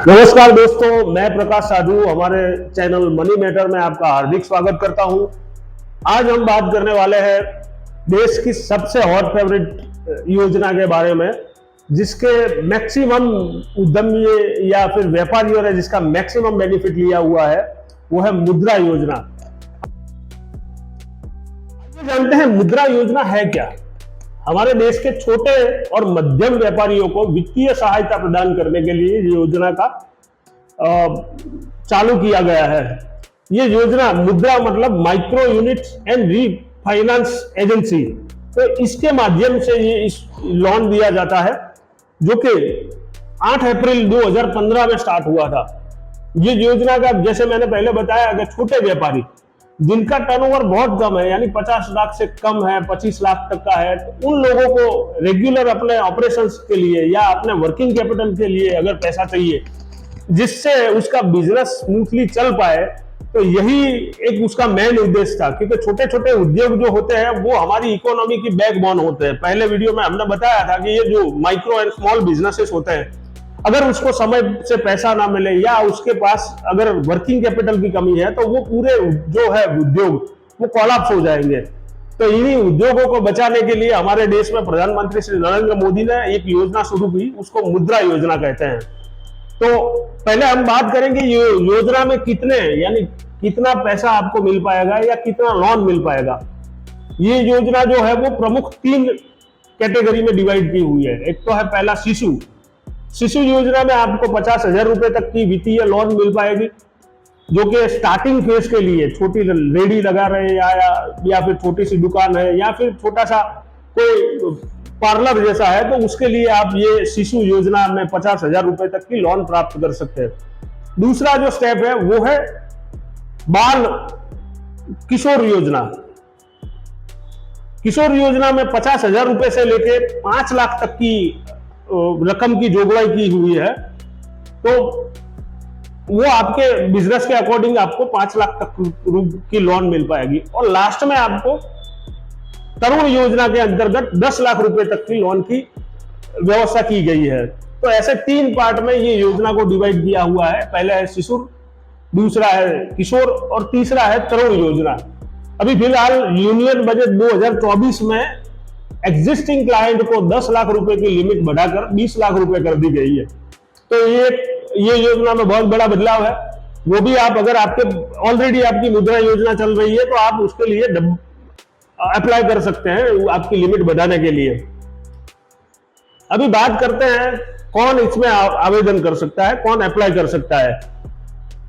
नमस्कार दोस्तों, मैं प्रकाश साधु हमारे चैनल मनी मैटर में आपका हार्दिक स्वागत करता हूं। आज हम बात करने वाले हैं देश की सबसे हॉट फेवरेट योजना के बारे में, जिसके मैक्सिमम उद्यमी या फिर व्यापारियों ने जिसका मैक्सिमम बेनिफिट लिया हुआ है, वो है मुद्रा योजना। जानते हैं मुद्रा योजना है क्या? हमारे देश के छोटे और मध्यम व्यापारियों को वित्तीय सहायता प्रदान करने के लिए योजना का चालू किया गया है। ये योजना मुद्रा मतलब micro units and refinance agency, तो इसके माध्यम से ये लोन दिया जाता है, जो कि 8 अप्रैल 2015 में स्टार्ट हुआ था। ये योजना का, जैसे मैंने पहले बताया, कि छोटे व्यापारी जिनका टर्नओवर बहुत कम है, यानी 50 लाख से कम है, 25 लाख तक का है, तो उन लोगों को रेगुलर अपने ऑपरेशंस के लिए या अपने वर्किंग कैपिटल के लिए अगर पैसा चाहिए, जिससे उसका बिजनेस स्मूथली चल पाए, तो यही एक उसका मेन उद्देश्य था। क्योंकि छोटे छोटे उद्योग जो होते हैं वो हमारी इकोनॉमी की बैकबोन होते हैं। पहले वीडियो में हमने बताया था कि ये जो माइक्रो एंड स्मॉल बिजनेसेस होते हैं, अगर उसको समय से पैसा ना मिले या उसके पास अगर वर्किंग कैपिटल की कमी है, तो वो पूरे जो है उद्योग वो कोलैप्स हो जाएंगे। तो इन्हीं उद्योगों को बचाने के लिए हमारे देश में प्रधानमंत्री श्री नरेंद्र मोदी ने एक योजना शुरू की, उसको मुद्रा योजना कहते हैं। तो पहले हम बात करेंगे योजना में कितने, यानी कितना पैसा आपको मिल पाएगा या कितना लोन मिल पाएगा। ये योजना जो है वो प्रमुख 3 कैटेगरी में डिवाइड की हुई है। एक तो है पहला शिशु योजना में आपको 50,000 रुपए तक की वित्तीय लोन मिल पाएगी, जो कि स्टार्टिंग फेज के लिए छोटी रेडी लगा रहे या फिर छोटी सी दुकान है या फिर छोटा सा कोई पार्लर जैसा है, तो उसके लिए आप ये शिशु योजना में 50,000 रुपए तक की लोन प्राप्त कर सकते हैं। दूसरा जो स्टेप है वो है बाल किशोर योजना। किशोर योजना में 50,000 रुपए से लेके 5 लाख तक की रकम की जोगवाई की हुई है, तो वो आपके बिजनेस के अकॉर्डिंग आपको 5 लाख तक की लोन मिल पाएगी। और लास्ट में आपको तरुण योजना के अंतर्गत 10 लाख रुपए तक की लोन की व्यवस्था की गई है। तो ऐसे 3 पार्ट में ये योजना को डिवाइड किया हुआ है। पहला है शिशु, दूसरा है किशोर और तीसरा है तरुण योजना। अभी फिलहाल यूनियन बजट 2024 में एग्जिस्टिंग क्लाइंट को 10 लाख रुपए की लिमिट बढ़ाकर 20 लाख रुपए कर दी गई है। तो ये योजना में बहुत बड़ा बदलाव है। वो भी आप, अगर आपके ऑलरेडी आपकी मुद्रा योजना चल रही है, तो आप उसके लिए अप्लाई कर सकते हैं आपकी लिमिट बढ़ाने के लिए। अभी बात करते हैं कौन इसमें आवेदन कर सकता है, कौन अप्लाई कर सकता है।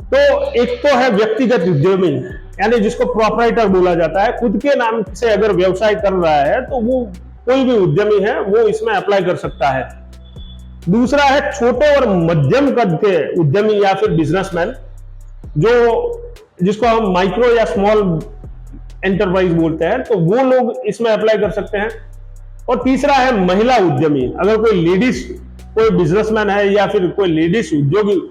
तो एक तो है व्यक्तिगत उद्यमी, यानी जिसको प्रोप्राइटर बोला जाता है। खुद के नाम से अगर व्यवसाय कर रहा है, तो वो कोई भी उद्यमी है वो इसमें अप्लाई कर सकता है। दूसरा है छोटे और मध्यम कद के उद्यमी या फिर बिजनेसमैन, जिसको हम माइक्रो या स्मॉल एंटरप्राइज बोलते हैं, तो वो लोग इसमें अप्लाई कर सकते हैं। और तीसरा है महिला उद्यमी। अगर कोई लेडीज कोई बिजनेसमैन है या फिर कोई लेडीज उद्योगी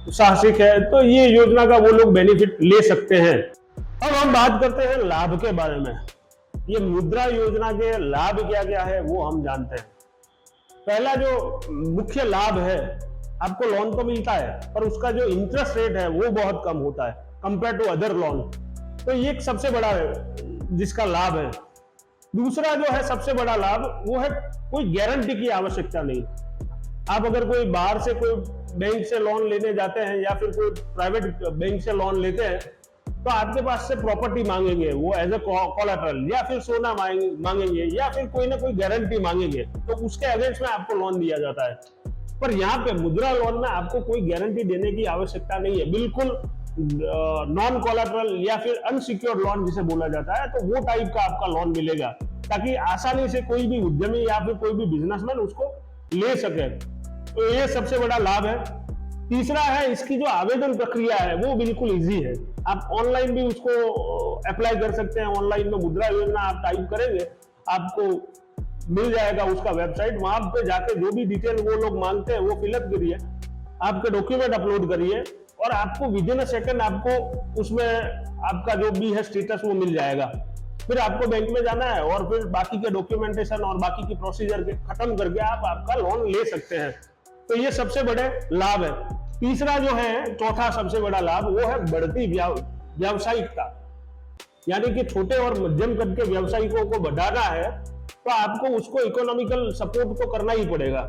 साहसिक है, तो ये योजना का वो लोग बेनिफिट ले सकते हैं। अब हम बात करते हैं लाभ के बारे में। ये मुद्रा योजना के लाभ क्या क्या है वो हम जानते हैं। पहला जो मुख्य लाभ है, आपको लोन तो मिलता है, पर उसका जो इंटरेस्ट रेट है वो बहुत कम होता है कंपेयर टू अदर लोन। तो ये एक सबसे बड़ा है जिसका लाभ है। दूसरा जो है सबसे बड़ा लाभ, वो है कोई गारंटी की आवश्यकता नहीं। आप अगर कोई बाहर से कोई बैंक से लोन लेने जाते हैं या फिर कोई प्राइवेट बैंक से लोन लेते हैं, तो आपके पास से प्रॉपर्टी मांगेंगे वो एज ए कोलैटरल, या फिर सोना मांगेंगे या फिर कोई ना कोई गारंटी मांगेंगे, तो उसके अगेंस्ट में आपको लोन दिया जाता है। पर यहाँ पे मुद्रा लोन में आपको कोई गारंटी देने की आवश्यकता नहीं है, बिल्कुल नॉन कोलैटरल या फिर अनसिक्योर्ड लोन जिसे बोला जाता है, तो वो टाइप का आपका लोन मिलेगा, ताकि आसानी से कोई भी उद्यमी या फिर कोई भी बिजनेसमैन उसको ले सके। तो ये सबसे बड़ा लाभ है। तीसरा है इसकी जो आवेदन प्रक्रिया है वो बिल्कुल इजी है। आप ऑनलाइन भी उसको अप्लाई कर सकते हैं। ऑनलाइन में मुद्रा योजना आप टाइप करेंगे, आपको मिल जाएगा उसका वेबसाइट। वहां पे जाके जो भी डिटेल वो लोग मांगते हैं वो फिलअप करिए, आपके डॉक्यूमेंट अपलोड करिए, और आपको विद इन अ सेकंड आपको उसमें आपका जो भी है स्टेटस वो मिल जाएगा। फिर आपको बैंक में जाना है और फिर बाकी के डॉक्यूमेंटेशन और बाकी की प्रोसीजर के खत्म करके आप आपका लोन ले सकते हैं। तो ये सबसे बड़े लाभ है। तीसरा जो है, चौथा सबसे बड़ा लाभ, वो है बढ़ती व्यावसायिकता। यानी कि छोटे और मध्यम कद के व्यवसायिकों को बढ़ाना है तो आपको उसको इकोनॉमिकल सपोर्ट तो करना ही पड़ेगा।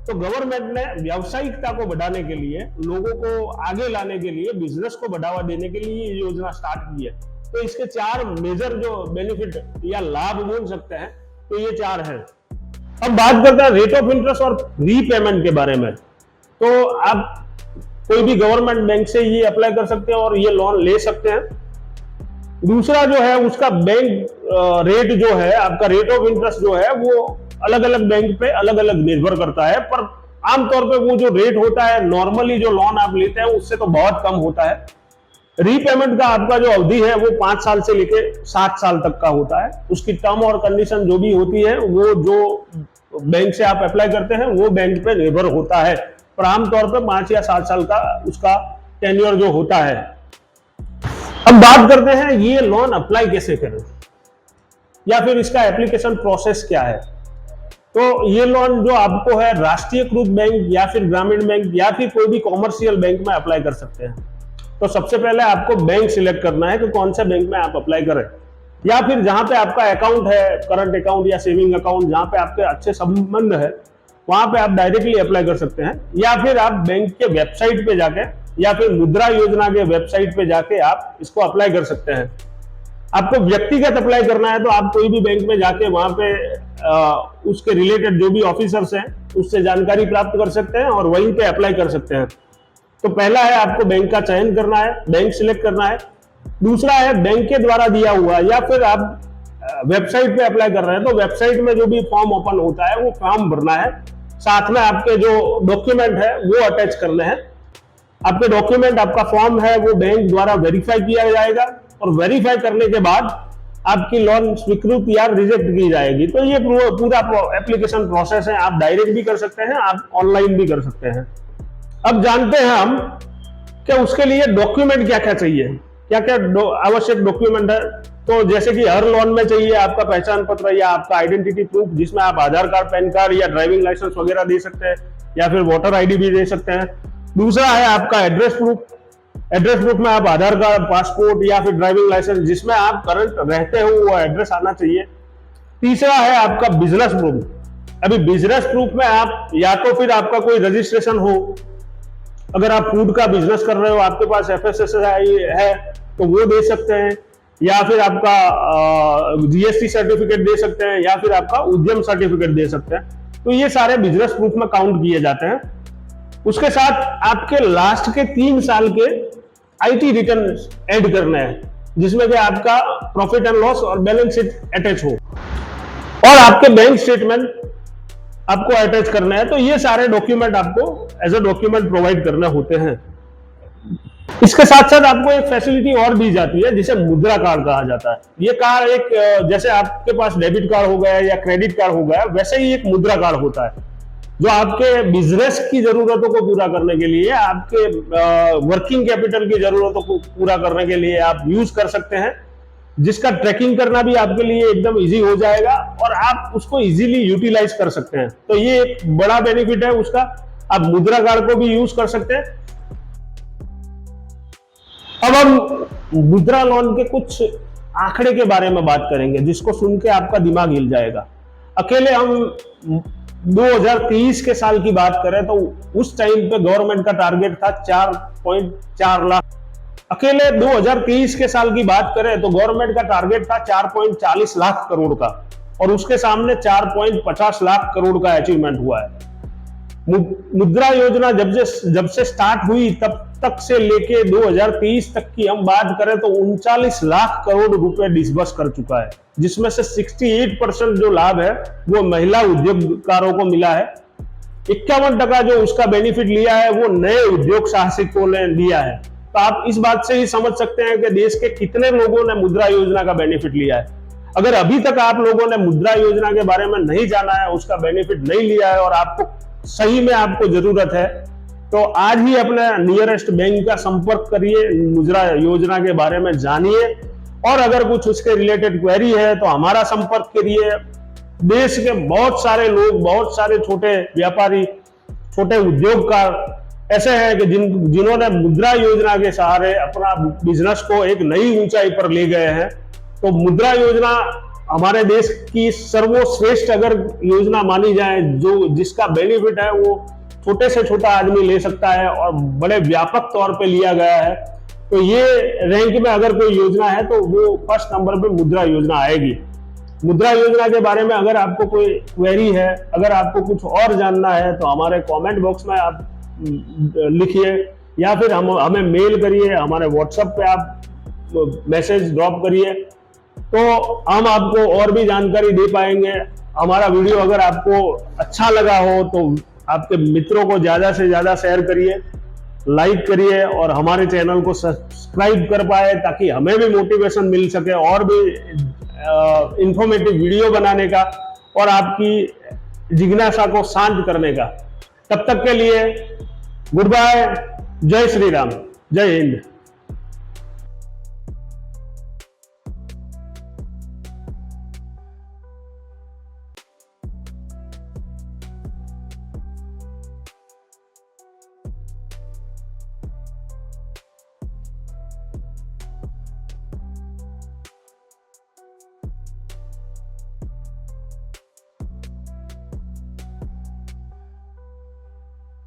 तो गवर्नमेंट ने व्यावसायिकता को बढ़ाने के लिए, लोगों को आगे लाने के लिए, बिजनेस को बढ़ावा देने के लिए ये योजना स्टार्ट की है। तो इसके 4 मेजर जो बेनिफिट या लाभ बोल सकते हैं, तो ये 4 हैं। अब बात करते हैं रेट ऑफ इंटरेस्ट और रीपेमेंट के बारे में। तो आप कोई भी गवर्नमेंट बैंक से ये अप्लाई कर सकते हैं और ये लोन ले सकते हैं। दूसरा जो है, उसका बैंक रेट जो है, आपका रेट ऑफ इंटरेस्ट जो है, वो अलग अलग बैंक पे अलग अलग निर्भर करता है, पर आमतौर पे वो जो रेट होता है नॉर्मली जो लोन आप लेते हैं उससे तो बहुत कम होता है। रीपेमेंट का आपका जो अवधि है वो 5 साल से लेके 7 साल तक का होता है। उसकी टर्म और कंडीशन जो भी होती है वो जो बैंक से आप अप्लाई करते हैं वो बैंक पे निर्भर होता है, पर आमतौर पे 5 या 7 साल का उसका टेन्योर जो होता है। अब बात करते हैं ये लोन अप्लाई कैसे करें या फिर इसका एप्लीकेशन प्रोसेस क्या है। तो ये लोन जो आपको है, राष्ट्रीयकृत बैंक या फिर ग्रामीण बैंक या फिर कोई भी कॉमर्शियल बैंक में अप्लाई कर सकते हैं। तो सबसे पहले आपको बैंक सिलेक्ट करना है कि कौन से बैंक में आप अप्लाई करें, या फिर जहां पे आपका अकाउंट है, करंट अकाउंट या सेविंग अकाउंट, जहां पे आपके अच्छे संबंध है, वहां पे आप डायरेक्टली अप्लाई कर सकते हैं। या फिर आप बैंक के वेबसाइट पे जाके या फिर मुद्रा योजना के वेबसाइट पे जाके आप इसको अप्लाई कर सकते हैं। आपको व्यक्तिगत अप्लाई करना है तो आप कोई भी बैंक में जाके वहां पे उसके रिलेटेड जो भी ऑफिसर्स हैं उससे जानकारी प्राप्त कर सकते हैं और वहीं पे अप्लाई कर सकते हैं। तो पहला है आपको बैंक का चयन करना है, बैंक सिलेक्ट करना है। दूसरा है बैंक के द्वारा दिया हुआ, या फिर आप वेबसाइट पे अप्लाई कर रहे हैं तो वेबसाइट में जो भी फॉर्म ओपन होता है वो फॉर्म भरना है। साथ में आपके जो डॉक्यूमेंट है वो अटैच करने हैं। आपके डॉक्यूमेंट, आपका फॉर्म है वो बैंक द्वारा वेरीफाई किया जाएगा और वेरीफाई करने के बाद आपकी लोन स्वीकृत या रिजेक्ट की जाएगी। तो ये पूरा एप्लीकेशन प्रोसेस है। आप डायरेक्ट भी कर सकते हैं, आप ऑनलाइन भी कर सकते हैं। अब जानते हैं हम कि उसके लिए डॉक्यूमेंट क्या क्या चाहिए, क्या क्या आवश्यक डॉक्यूमेंट है। तो जैसे कि हर लोन में चाहिए आपका पहचान पत्र या आपका आइडेंटिटी प्रूफ, जिसमें आप आधार कार्ड, पैन कार्ड या ड्राइविंग लाइसेंस वगैरह दे सकते हैं, या फिर वोटर आईडी भी दे सकते हैं। दूसरा है आपका एड्रेस प्रूफ। एड्रेस प्रूफ में आप आधार कार्ड, पासपोर्ट या फिर ड्राइविंग लाइसेंस जिसमें आप करंट रहते हो वो एड्रेस आना चाहिए। तीसरा है आपका बिजनेस प्रूफ। अभी बिजनेस प्रूफ में आप या तो फिर आपका कोई रजिस्ट्रेशन हो, अगर आप फूड का बिजनेस कर रहे हो, आपके पास FSSAI है तो वो दे सकते हैं, या फिर आपका GST सर्टिफिकेट दे सकते हैं, या फिर आपका उद्यम सर्टिफिकेट दे सकते हैं। तो ये सारे बिजनेस प्रूफ में काउंट किए जाते हैं। उसके साथ आपके लास्ट के 3 साल के IT रिटर्न ऐड करने हैं, जिसमें कि आपका प्रॉफिट एंड लॉस और बैलेंस शीट अटैच हो, और आपके बैंक स्टेटमेंट आपको अटैच करना है। तो ये सारे डॉक्यूमेंट आपको एज अ डॉक्यूमेंट प्रोवाइड करने होते हैं। इसके साथ साथ आपको एक फैसिलिटी और दी जाती है जिसे मुद्रा कार्ड कहा जाता है। ये कार्ड एक, जैसे आपके पास डेबिट कार्ड हो गया या क्रेडिट कार्ड हो गया, वैसे ही एक मुद्रा कार्ड होता है जो आपके बिजनेस की जरूरतों को पूरा करने के लिए, आपके वर्किंग कैपिटल की जरूरतों को पूरा करने के लिए आप यूज कर सकते हैं, जिसका ट्रैकिंग करना भी आपके लिए एकदम इजी हो जाएगा और आप उसको इजीली यूटिलाइज कर सकते हैं। तो ये एक बड़ा बेनिफिट है उसका। आप मुद्रा कार्ड को भी यूज कर सकते हैं। अब हम मुद्रा लोन के कुछ आंकड़े के बारे में बात करेंगे जिसको सुन के आपका दिमाग हिल जाएगा। अकेले हम 2023 के साल की बात करें तो उस टाइम पे गवर्नमेंट का टारगेट था 4.4 लाख। अकेले 2023 के साल की बात करें तो गवर्नमेंट का टारगेट था 4.40 लाख करोड़ का, और उसके सामने 4.50 लाख करोड़ का अचीवमेंट हुआ है। मुद्रा योजना जब से स्टार्ट हुई तब तक से लेके 2023 तक की हम बात करें तो 39 लाख करोड़ रुपए डिसबर्स कर चुका है, जिसमें से 68% जो लाभ है वो महिला उद्योगकारों को मिला है। 51% जो उसका बेनिफिट लिया है वो नए उद्योग साहसिकों ने लिया है। तो आप इस बात से ही समझ सकते हैं कि देश के कितने लोगों ने मुद्रा योजना का बेनिफिट लिया है। अगर अभी तक आप लोगों ने मुद्रा योजना के बारे में नहीं जाना है, उसका बेनिफिट नहीं लिया है और आपको सही में आपको जरूरत है, तो आज ही अपने नियरेस्ट बैंक का संपर्क करिए, मुद्रा योजना के बारे में जानिए, और अगर कुछ उसके रिलेटेड क्वेरी है तो हमारा संपर्क करिए। देश के बहुत सारे लोग, बहुत सारे छोटे व्यापारी, छोटे उद्योगकार ऐसे हैं कि जिन्होंने मुद्रा योजना के सहारे अपना बिजनेस को एक नई ऊंचाई पर ले गए हैं। तो मुद्रा योजना हमारे देश की सर्वश्रेष्ठ अगर योजना मानी जाए, जो जिसका बेनिफिट है वो छोटे से छोटा आदमी ले सकता है और बड़े व्यापक तौर पे लिया गया है। तो ये रैंक में अगर कोई योजना है तो वो फर्स्ट नंबर पे मुद्रा योजना आएगी। मुद्रा योजना के बारे में अगर आपको कोई क्वेरी है, अगर आपको कुछ और जानना है, तो हमारे कमेंट बॉक्स में आप लिखिए या फिर हमें मेल करिए, हमारे व्हाट्सएप पे आप मैसेज ड्रॉप करिए, तो हम आपको और भी जानकारी दे पाएंगे। हमारा वीडियो अगर आपको अच्छा लगा हो तो आपके मित्रों को ज्यादा से ज्यादा शेयर करिए, लाइक करिए और हमारे चैनल को सब्सक्राइब कर पाए, ताकि हमें भी मोटिवेशन मिल सके और भी इंफॉर्मेटिव वीडियो बनाने का और आपकी जिज्ञासा को शांत करने का। तब तक के लिए गुड बाय, जय श्री राम, जय हिंद।